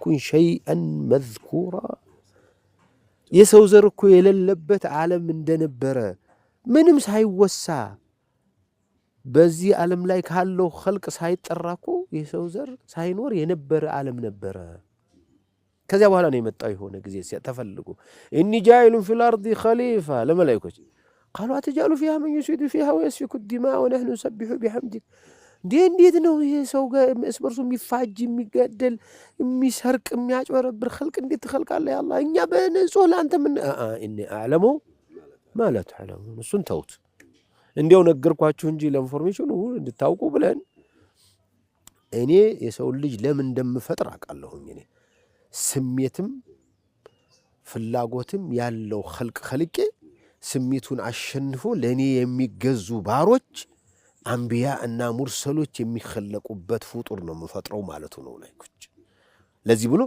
يكن شيئا مذكورا يسوزركو يللبت عالم من دنبرة منم سايوسا بزي عالم لايك هالو خلق سايتطراكو يسوزر ساينور ينبر عالم نبره كذا بحالا ነው የመጣው የሆነ ጊዜ ሲተፈልጉ اني جاعل في الارض خليفه ለመላእክቶች قالوا اتجعل فيها من يفسد فيها ويسفك الدماء ونحن نسبح بحمدك እንዴት ነው ይሄ ሰው ጋር እስበርሱ የሚፋጅ የሚገደል የሚሰርቅ የሚያጭበረብር خلق እንዴት ትخلቃለህ ያ አላህ እኛ በንጹህ ላንተ ምን اني اعلم ما لا تعلمون እሱን ተውት እንዴው ነገርኳችሁ እንጂ ለኢንፎርሜሽኑ እንድታውቁ ብለን እኔ የሰው ልጅ ለምን እንደምፈጥር አውቃለሁኝ እኔ ስሜትም ፍላጎትም ያለው خلق ስሜቱን አሸንፎ ለኔ የሚገዙ ባሮች አንቢያ እና ሙርሰሎች የሚخلቁበት ፍጡር ነው መፈጥረው ማለቱ ነው ላይኩች ለዚህ ብሎ